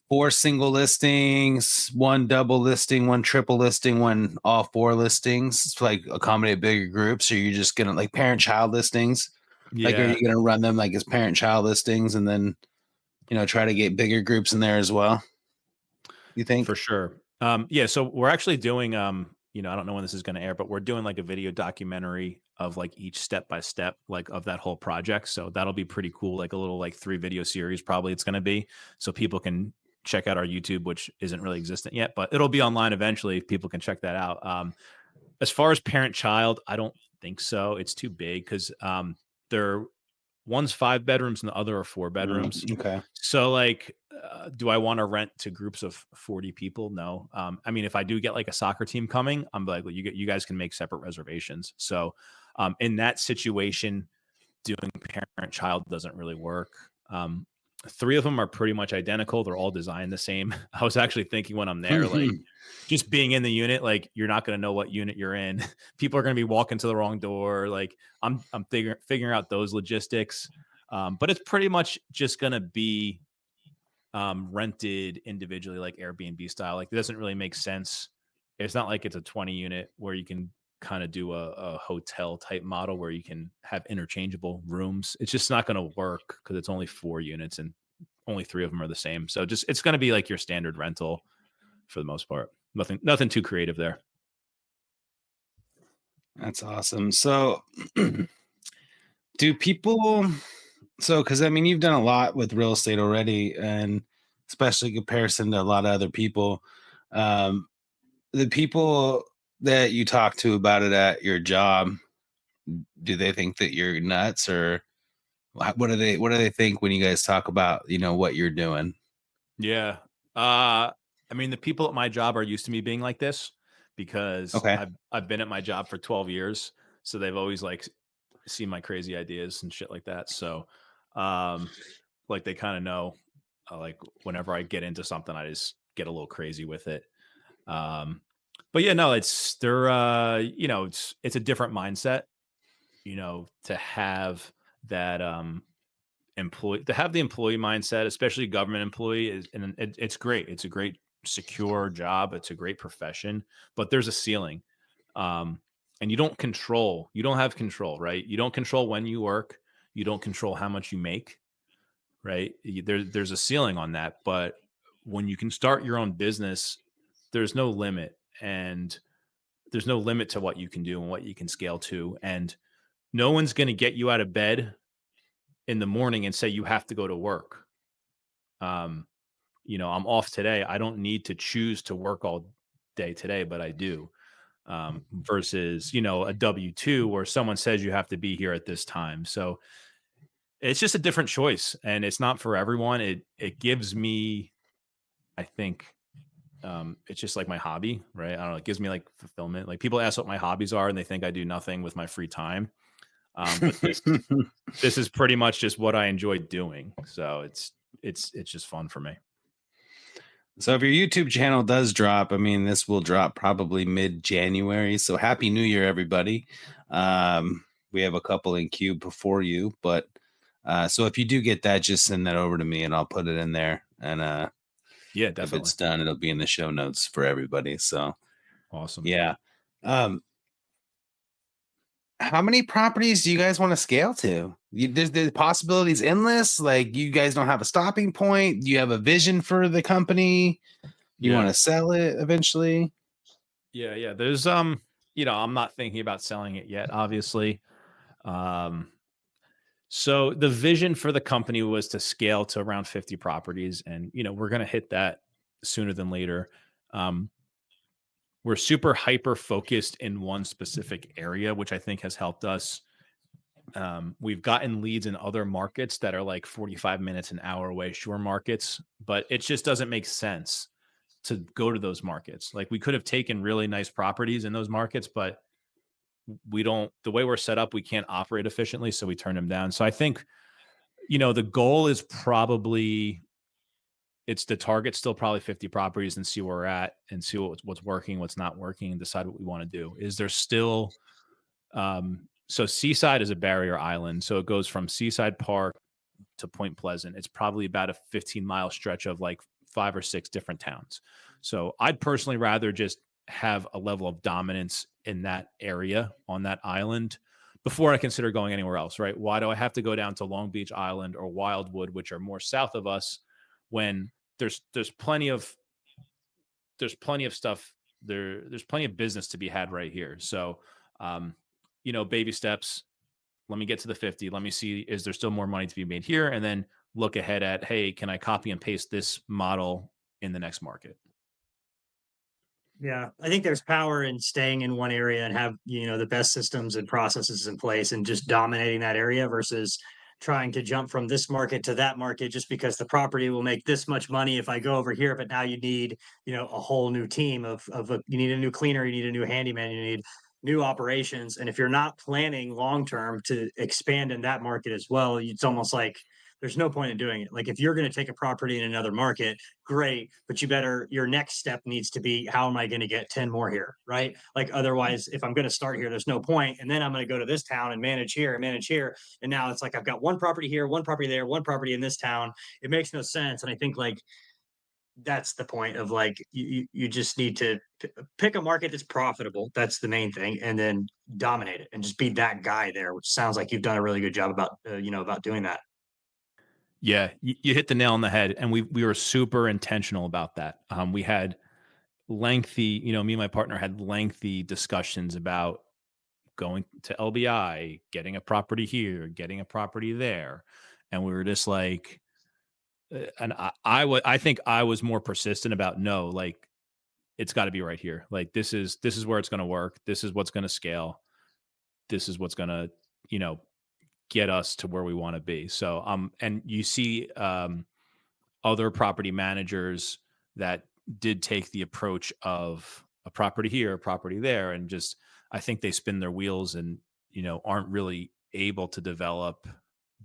4 single listings, 1 double listing, 1 triple listing, 1 all 4 listings to like accommodate bigger groups? Or are you just gonna like parent-child listings? Yeah. Like, are you gonna run them like as parent-child listings and then try to get bigger groups in there as well? You think? For sure. Yeah. So we're actually doing, I don't know when this is going to air, but we're doing like a video documentary of like each step by step, like of that whole project. So that'll be pretty cool. Like a little like 3 video series, probably it's going to be, so people can check out our YouTube, which isn't really existent yet, but it'll be online eventually. People can check that out. As far as parent child, I don't think so. It's too big because one's 5 bedrooms and the other are 4 bedrooms. Okay. So like, do I want to rent to groups of 40 people? No. I mean, if I do get like a soccer team coming, I'm like, well, you guys can make separate reservations. So in that situation, doing parent child doesn't really work. 3 of them are pretty much identical. They're all designed the same. I was actually thinking when I'm there, like just being in the unit, like you're not going to know what unit you're in. People are going to be walking to the wrong door. Like I'm figuring out those logistics. But it's pretty much just going to be rented individually, like Airbnb style. Like it doesn't really make sense. It's not like it's a 20 unit where you can kind of do a hotel type model where you can have interchangeable rooms. It's just not going to work because it's only 4 units and only 3 of them are the same. So just it's going to be like your standard rental for the most part. Nothing too creative there. That's awesome. So do people, so because I mean you've done a lot with real estate already, and especially in comparison to a lot of other people. Um, the people that you talk to about it at your job, do they think that you're nuts, or what do they think when you guys talk about, what you're doing? Yeah. I mean, the people at my job are used to me being like this because Okay. I've been at my job for 12 years. So they've always like seen my crazy ideas and shit like that. So um like they kind of know like whenever I get into something, I just get a little crazy with it. Um but yeah, no, it's a different mindset, to have that the employee mindset, especially government employee, is and it's great. It's a great secure job. It's a great profession, but there's a ceiling. Um, and you don't have control, right? You don't control when you work. You don't control how much you make, right? There's a ceiling on that. But when you can start your own business, there's no limit. And there's no limit to what you can do and what you can scale to. And no one's going to get you out of bed in the morning and say you have to go to work. Um, I'm off today. I don't need to choose to work all day today, but I do. Versus, a W-2 where someone says you have to be here at this time. So it's just a different choice, and it's not for everyone. It gives me, I think, it's just like my hobby, right? I don't know. It gives me like fulfillment. Like people ask what my hobbies are, and they think I do nothing with my free time. But this is pretty much just what I enjoy doing. So it's just fun for me. So if your YouTube channel does drop, I mean, this will drop probably mid-January. So happy New Year, everybody. We have a couple in queue before you, but so if you do get that, just send that over to me and I'll put it in there. And Yeah, if definitely. it's done, it'll be in the show notes for everybody. So Awesome. yeah. How many properties do you guys want to scale to? There's the possibilities endless. Like you guys don't have a stopping point. You have a vision for the company. You want to sell it eventually. Yeah. There's I'm not thinking about selling it yet, obviously. So the vision for the company was to scale to around 50 properties, and we're going to hit that sooner than later. We're super hyper focused in one specific area, which I think has helped us. We've gotten leads in other markets that are like 45 minutes, an hour away, shore markets, but it just doesn't make sense to go to those markets. Like we could have taken really nice properties in those markets, but the way we're set up, we can't operate efficiently. So we turn them down. So I think, the goal is probably the target's still probably 50 properties and see where we're at and see what's working, what's not working, and decide what we want to do. Is there still, so Seaside is a barrier island. So it goes from Seaside Park to Point Pleasant. It's probably about a 15-mile stretch of like 5 or 6 different towns. So I'd personally rather just have a level of dominance in that area on that island before I consider going anywhere else, right? Why do I have to go down to Long Beach Island or Wildwood, which are more south of us, when there's plenty of stuff there, there's plenty of business to be had right here. So baby steps. Let me get to the 50. Let me see, is there still more money to be made here? And then look ahead at, hey, can I copy and paste this model in the next market? Yeah, I think there's power in staying in one area and have, the best systems and processes in place and just dominating that area versus trying to jump from this market to that market just because the property will make this much money if I go over here. But now you need, a whole new team you need a new cleaner, you need a new handyman, you need new operations. And if you're not planning long term to expand in that market as well, it's almost like there's no point in doing it. Like if you're going to take a property in another market, great, but your next step needs to be, how am I going to get 10 more here? Right. Like otherwise, if I'm going to start here, there's no point. And then I'm going to go to this town and manage here and manage here. And now it's like, I've got one property here, one property there, one property in this town. It makes no sense. And I think like, that's the point of like, you just need to pick a market that's profitable. That's the main thing. And then dominate it and just be that guy there, which sounds like you've done a really good job about doing that. Yeah, you hit the nail on the head, and we were super intentional about that. We had lengthy, me and my partner had lengthy discussions about going to LBI, getting a property here, getting a property there, and we were just like, and I think I was more persistent about no, like it's got to be right here. Like this is where it's going to work. This is what's going to scale. This is what's going to get us to where we want to be. So and you see other property managers that did take the approach of a property here, a property there, and just I think they spin their wheels and aren't really able to develop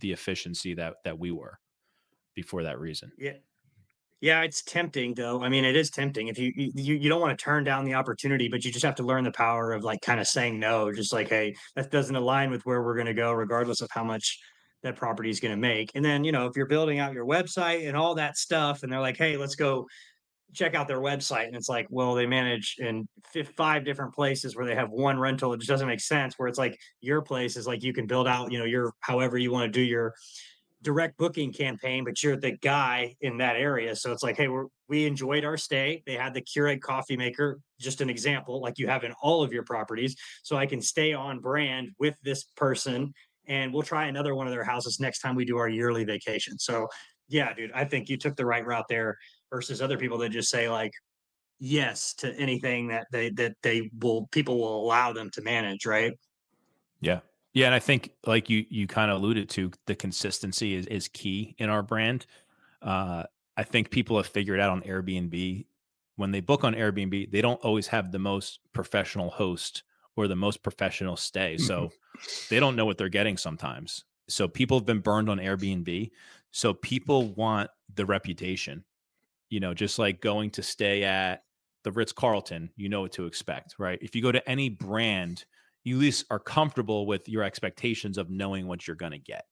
the efficiency that we were before that reason. Yeah. Yeah, it's tempting though. I mean, it is tempting if you don't want to turn down the opportunity, but you just have to learn the power of like kind of saying no, just like, hey, that doesn't align with where we're going to go, regardless of how much that property is going to make. And then, if you're building out your website and all that stuff, and they're like, hey, let's go check out their website, and it's like, well, they manage in five different places where they have one rental. It just doesn't make sense. Where it's like your place is like you can build out, your however you want to do your direct booking campaign, but you're the guy in that area. So it's like, hey, we enjoyed our stay. They had the Keurig coffee maker, just an example, like you have in all of your properties. So I can stay on brand with this person, and we'll try another one of their houses next time we do our yearly vacation. So yeah, dude, I think you took the right route there versus other people that just say like yes to anything that people will allow them to manage, right? Yeah. Yeah. And I think like you kind of alluded to, the consistency is key in our brand. I think people have figured out on Airbnb, when they book on Airbnb, they don't always have the most professional host or the most professional stay. So they don't know what they're getting sometimes. So people have been burned on Airbnb. So people want the reputation, just like going to stay at the Ritz-Carlton, you know what to expect, right? If you go to any brand, you at least are comfortable with your expectations of knowing what you're going to get.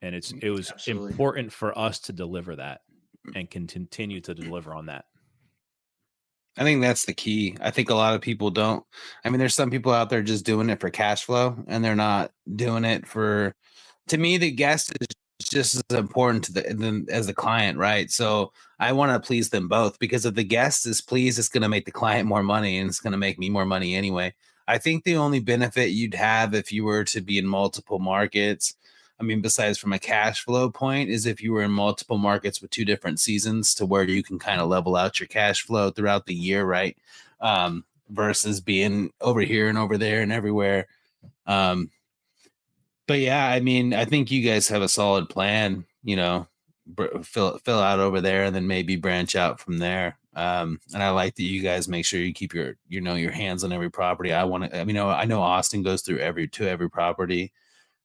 And it was Absolutely. important for us to deliver that and can continue to deliver on that. I think that's the key. I think a lot of people don't. I mean, there's some people out there just doing it for cash flow, and they're not doing it for. To me, the guest is just as important as the client, right? So I want to please them both, because if the guest is pleased, it's going to make the client more money, and it's going to make me more money anyway. I think the only benefit you'd have if you were to be in multiple markets, I mean, besides from a cash flow point, is if you were in multiple markets with two different seasons, to where you can kind of level out your cash flow throughout the year, right? Versus being over here and over there and everywhere. But yeah, I mean, I think you guys have a solid plan, fill out over there and then maybe branch out from there. And I like that you guys make sure you keep your hands on every property. I know Austin goes through every property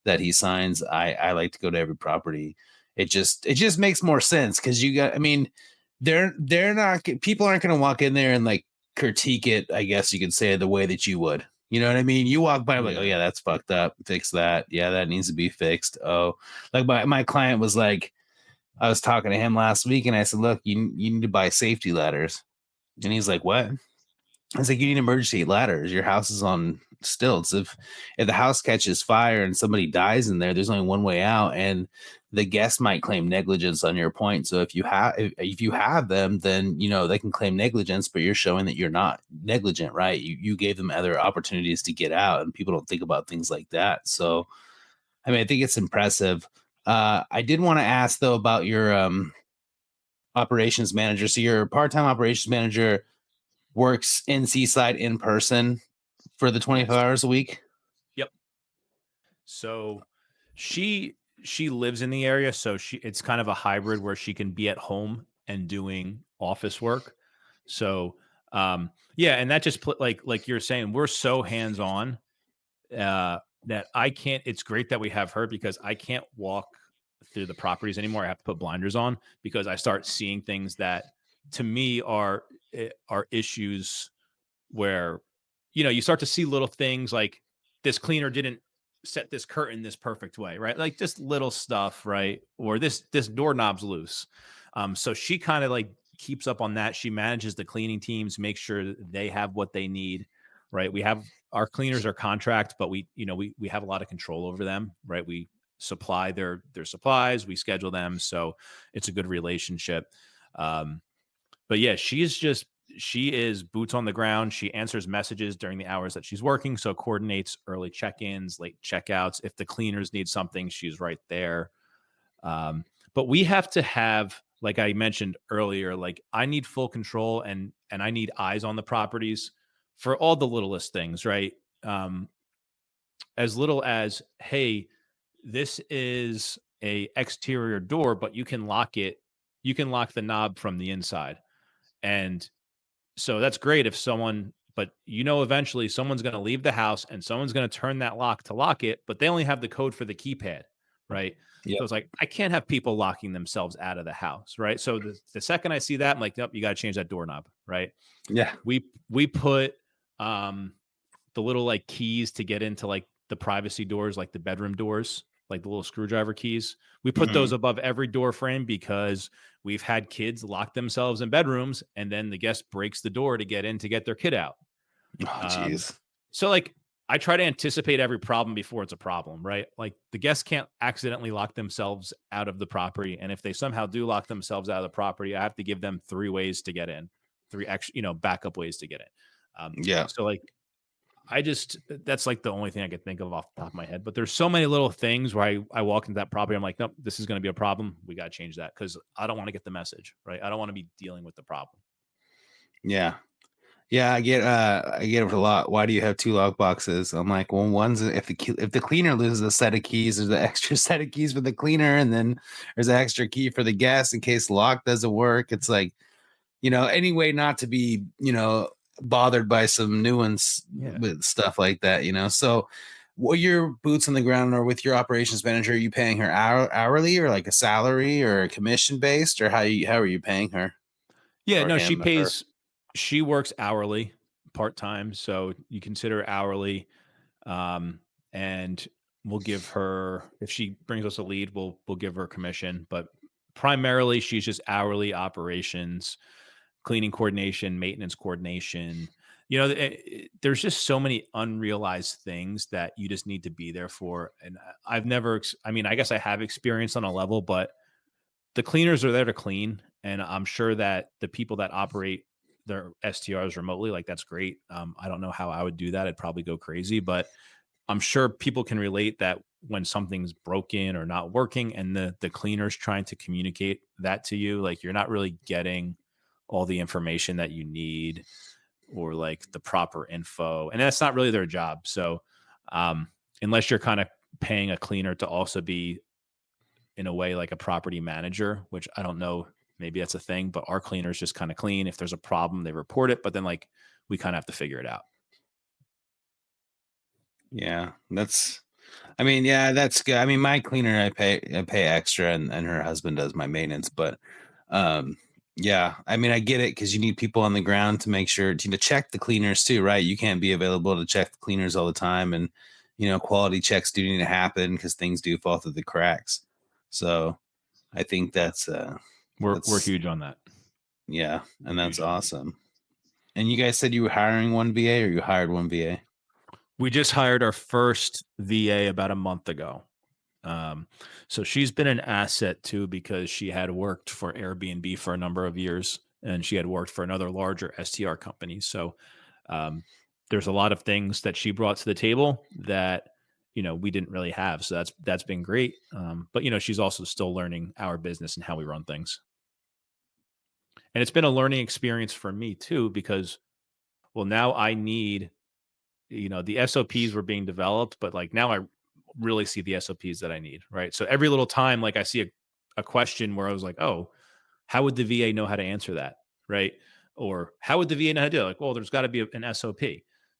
that he signs. I like to go to every property. It just makes more sense, because they're not, people aren't going to walk in there and like critique it, I guess you could say, the way that you would. You know what I mean? You walk by like, oh yeah, that's fucked up. Fix that. Yeah, that needs to be fixed. Oh, like my client was like, I was talking to him last week and I said, look, you need to buy safety ladders. And he's like, what? I was like, you need emergency ladders. Your house is on stilts. If the house catches fire and somebody dies in there, there's only one way out, and the guest might claim negligence on your point. So if you have them, then they can claim negligence, but you're showing that you're not negligent, right? You gave them other opportunities to get out, and people don't think about things like that. So I mean, I think it's impressive. I did want to ask though about your operations manager. So your part-time operations manager works in Seaside in person for the 25 hours a week. Yep. So she lives in the area, so it's kind of a hybrid where she can be at home and doing office work. So yeah, and that just like you're saying, we're so hands-on that I can't. It's great that we have her, because I can't walk through the properties anymore. I have to put blinders on, because I start seeing things that to me are issues where you start to see little things like this cleaner didn't set this curtain this perfect way, right? Like just little stuff, right? Or this doorknob's loose. So she kind of like keeps up on that. She manages the cleaning teams, make sure they have what they need, right? We have our cleaners are contract, but we have a lot of control over them, right? We supply their supplies. We schedule them. So it's a good relationship. But yeah, she is boots on the ground. She answers messages during the hours that she's working. So coordinates early check-ins, late checkouts. If the cleaners need something, she's right there. But we have to have, like I mentioned earlier, like I need full control and I need eyes on the properties for all the littlest things, right? As little as, hey, this is a exterior door, but you can lock it. You can lock the knob from the inside. And so that's great if someone, but eventually someone's going to leave the house and someone's going to turn that lock to lock it, but they only have the code for the keypad, right? Yep. So it's like, I can't have people locking themselves out of the house, right? So the second I see that, I'm like, nope, you got to change that doorknob, right? Yeah. We put the little like keys to get into like the privacy doors, like the bedroom doors, like the little screwdriver keys. We put those above every door frame because we've had kids lock themselves in bedrooms and then the guest breaks the door to get in to get their kid out. Oh, jeez. So like I try to anticipate every problem before it's a problem, right? Like the guests can't accidentally lock themselves out of the property. And if they somehow do lock themselves out of the property, I have to give them 3 ways to get in, 3 extra, backup ways to get in. Yeah. So like, that's like the only thing I could think of off the top of my head. But there's so many little things where I walk into that property. I'm like, nope, this is going to be a problem. We got to change that because I don't want to get the message, right? I don't want to be dealing with the problem. Yeah. Yeah, I get it a lot. Why do you have 2 lock boxes? I'm like, well, one's if the cleaner loses a set of keys, there's an extra set of keys for the cleaner, and then there's an extra key for the guest in case the lock doesn't work. It's like, any way not to be, bothered by some nuance with stuff like that, So what your boots on the ground or with your operations manager, are you paying her hourly or like a salary or commission based, or how are you paying her? Yeah, Or no, him, she works hourly, part-time. So you consider hourly. And we'll give her, if she brings us a lead, we'll give her commission, but primarily she's just hourly operations, cleaning coordination, maintenance coordination. There's just so many unrealized things that you just need to be there for. And I've never, I guess I have experience on a level, but the cleaners are there to clean. And I'm sure that the people that operate their STRs remotely, like that's great. I don't know how I would do that. I'd probably go crazy, but I'm sure people can relate that when something's broken or not working and the cleaner's trying to communicate that to you, like you're not really getting all the information that you need or like the proper info. And that's not really their job. So unless you're kind of paying a cleaner to also be in a way like a property manager, which I don't know, maybe that's a thing, but our cleaners just kind of clean. If there's a problem, they report it, but then like we kind of have to figure it out. Yeah, that's good. I mean, my cleaner, I pay extra, and her husband does my maintenance. But, yeah, I mean, I get it because you need people on the ground to make sure to check the cleaners too, right? You can't be available to check the cleaners all the time, and quality checks do need to happen because things do fall through the cracks. So, I think that's we're huge on that. Yeah, and that's awesome. And you guys said you were hiring one VA, or you hired one VA? We just hired our first VA about a month ago. So she's been an asset too, because she had worked for Airbnb for a number of years and she had worked for another larger STR company. So there's a lot of things that she brought to the table that, we didn't really have. So that's been great. But she's also still learning our business and how we run things. And it's been a learning experience for me too, because, well, now I need, the SOPs were being developed, but like now I really see the SOPs that I need. Right. So every little time, like I see a question where I was like, oh, how would the VA know how to answer that? Right. Or how would the VA know how to do it? Like, well, there's got to be an SOP.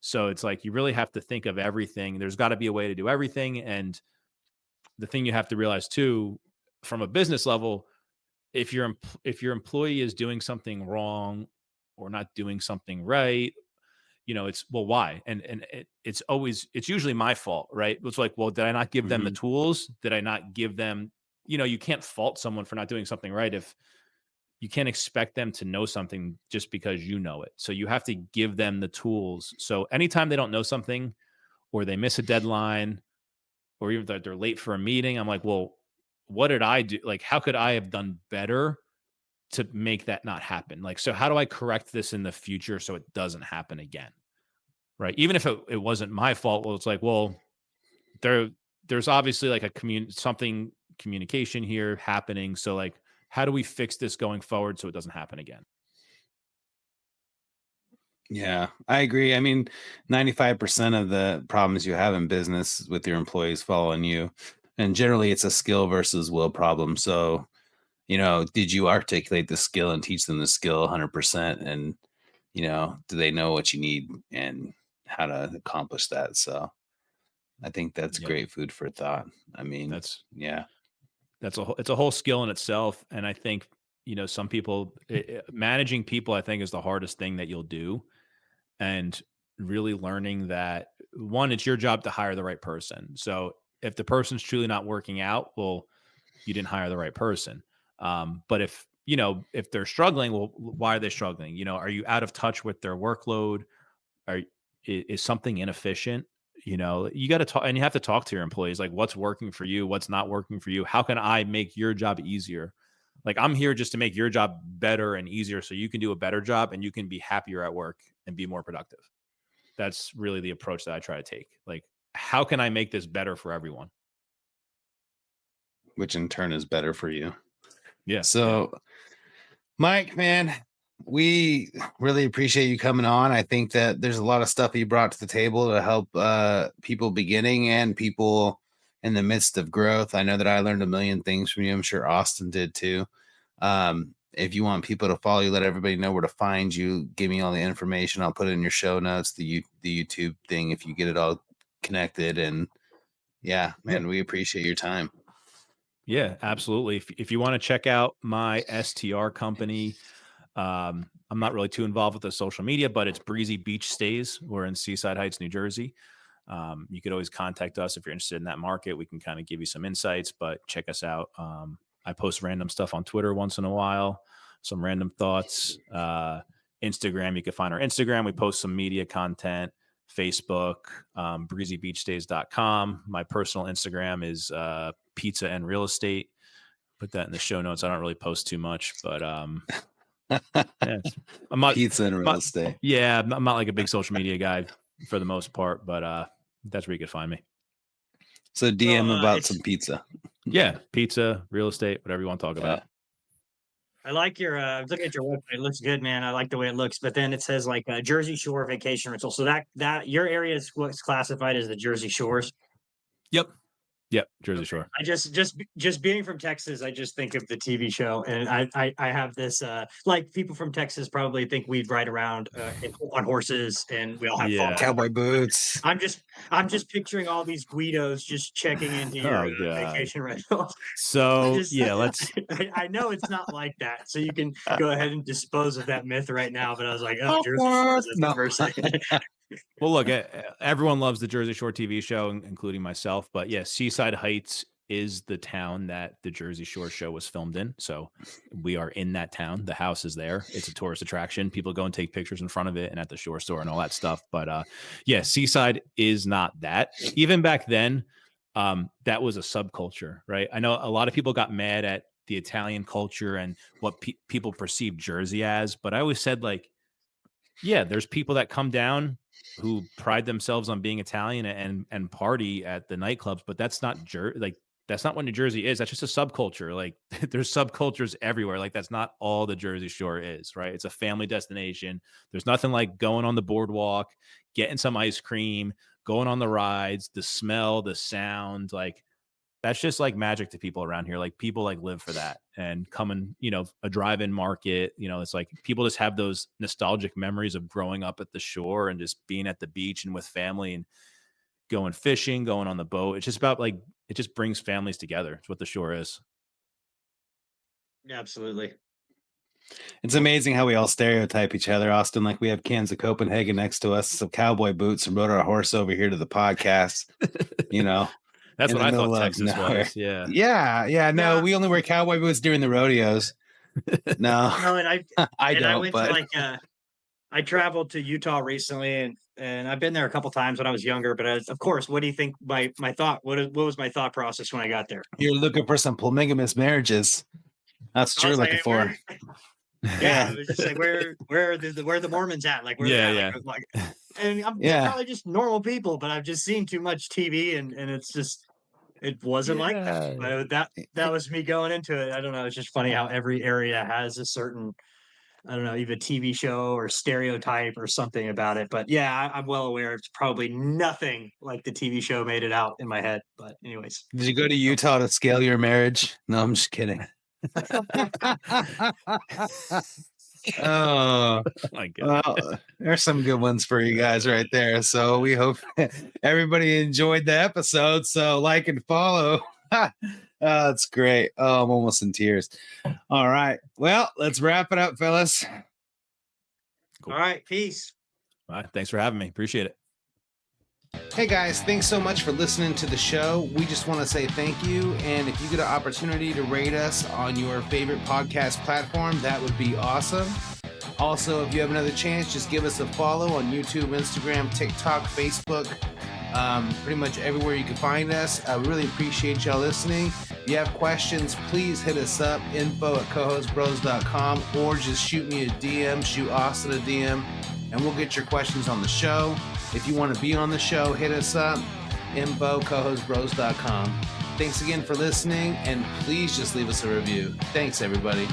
So it's like, you really have to think of everything. There's got to be a way to do everything. And the thing you have to realize too, from a business level, if your employee is doing something wrong or not doing something right, it's, well, why? And it's usually my fault, right? It's like, well, did I not give them the tools? Did I not give them, you can't fault someone for not doing something right. If you can't expect them to know something just because you know it. So you have to give them the tools. So anytime they don't know something or they miss a deadline or even that they're late for a meeting. I'm like, well, what did I do? Like, how could I have done better to make that not happen? Like, so how do I correct this in the future so it doesn't happen again? Right. Even if it wasn't my fault. Well, it's like, well, there's obviously like communication here happening. So like, how do we fix this going forward so it doesn't happen again? Yeah, I agree. I mean, 95% of the problems you have in business with your employees fall on you. And generally it's a skill versus will problem. So, did you articulate the skill and teach them the skill 100%? And, do they know what you need and how to accomplish that? So I think that's great food for thought. I mean, it's a whole skill in itself. And I think, some people managing people, I think, is the hardest thing that you'll do. And really learning that, one, it's your job to hire the right person. So if the person's truly not working out, well, you didn't hire the right person. But if they're struggling, well, why are they struggling? Are you out of touch with their workload? Is something inefficient? You got to talk, and you have to talk to your employees, like what's working for you, what's not working for you. How can I make your job easier? Like, I'm here just to make your job better and easier so you can do a better job and you can be happier at work and be more productive. That's really the approach that I try to take. Like, how can I make this better for everyone? Which in turn is better for you. Yeah. So, Mike, man, we really appreciate you coming on. I think that there's a lot of stuff you brought to the table to help people beginning and people in the midst of growth. I know that I learned a million things from you. I'm sure Austin did too. If you want people to follow you, let everybody know where to find you. Give me all the information. I'll put it in your show notes, the YouTube thing, if you get it all connected. And yeah, man, we appreciate your time. Yeah, absolutely. If you want to check out my STR company, I'm not really too involved with the social media, but it's Breezy Beach Stays. We're in Seaside Heights, New Jersey. You could always contact us if you're interested in that market. We can kind of give you some insights, but check us out. I post random stuff on Twitter once in a while, some random thoughts. Instagram, you can find our Instagram. We post some media content. Facebook, breezybeachstays.com. My personal Instagram is pizza and real estate. Put that in the show notes. I don't really post too much, but I'm not pizza and real estate. Yeah, I'm not like a big social media guy for the most part, but that's where you can find me. So DM about some pizza. Yeah, pizza, real estate, whatever you want to talk about. I like your, I was looking at your website. It looks good, man. I like the way it looks, but then it says like Jersey Shore vacation rental. So that your area is what's classified as the Jersey Shores. Yep, Jersey Shore. I just being from Texas, I just think of the TV show, and I have this like people from Texas probably think we ride around on horses and we all have fun. Cowboy boots. I'm just picturing all these Guidos just checking into your vacation rental. So let's. I know it's not like that, so you can go ahead and dispose of that myth right now. But I was like, oh, Jersey Shore for a second. Well, look, everyone loves the Jersey Shore TV show, including myself. But yeah, Seaside Heights is the town that the Jersey Shore show was filmed in. So we are in that town. The house is there. It's a tourist attraction. People go and take pictures in front of it and at the shore store and all that stuff. But yeah, Seaside is not that. Even back then, that was a subculture, right? I know a lot of people got mad at the Italian culture and what people perceive Jersey as. But I always said, like, yeah, there's people that come down who pride themselves on being Italian and party at the nightclubs, but that's not that's not what New Jersey is. That's just a subculture. Like, there's subcultures everywhere. Like, that's not all the Jersey Shore is, right? It's a family destination. There's nothing like going on the boardwalk, getting some ice cream, going on the rides, the smell, the sound, like that's just like magic to people around here. Like, people like live for that and coming, a drive-in market, it's like people just have those nostalgic memories of growing up at the shore and just being at the beach and with family and going fishing, going on the boat. It's just about like, it just brings families together. It's what the shore is. Yeah, absolutely. It's amazing how we all stereotype each other, Austin. Like, we have cans of Copenhagen next to us, some cowboy boots, and rode our horse over here to the podcast, That's what I thought Texas was. Yeah. Yeah. No, we only wear cowboy boots during the rodeos. No, and I I traveled to Utah recently, and I've been there a couple times when I was younger. But of course, what do you think? My thought. What was my thought process when I got there? You're looking for some polygamous marriages. That's what I you're was looking like, for. yeah, it was just like where are the Mormons at? Like where Yeah, they yeah. at? Like, and I'm Yeah. probably just normal people, but I've just seen too much TV, and it's just it wasn't like that. But that was me going into it. I don't know. It's just funny how every area has a certain, I don't know, either TV show or stereotype or something about it. But yeah, I'm well aware it's probably nothing like the TV show made it out in my head. But anyways, Did you go to Utah to scale your marriage? No, I'm just kidding. Oh, My God. well, there's some good ones for you guys right there. So we hope everybody enjoyed the episode. So like and follow. That's great. Oh, I'm almost in tears. All right. Well, let's wrap it up, fellas. Cool. All right, peace. All right, thanks for having me. Appreciate it. Hey guys, thanks so much for listening to the show. We just want to say thank you. And if you get an opportunity to rate us on your favorite podcast platform, that would be awesome. Also, if you have another chance, just give us a follow on YouTube, Instagram, TikTok, Facebook, pretty much everywhere you can find us. I really appreciate y'all listening. If you have questions, please hit us up, info@cohostbros.com, or just shoot me a DM, shoot Austin a DM, and we'll get your questions on the show. If you want to be on the show, hit us up, info@cohostbros.com. Thanks again for listening, and please just leave us a review. Thanks, everybody.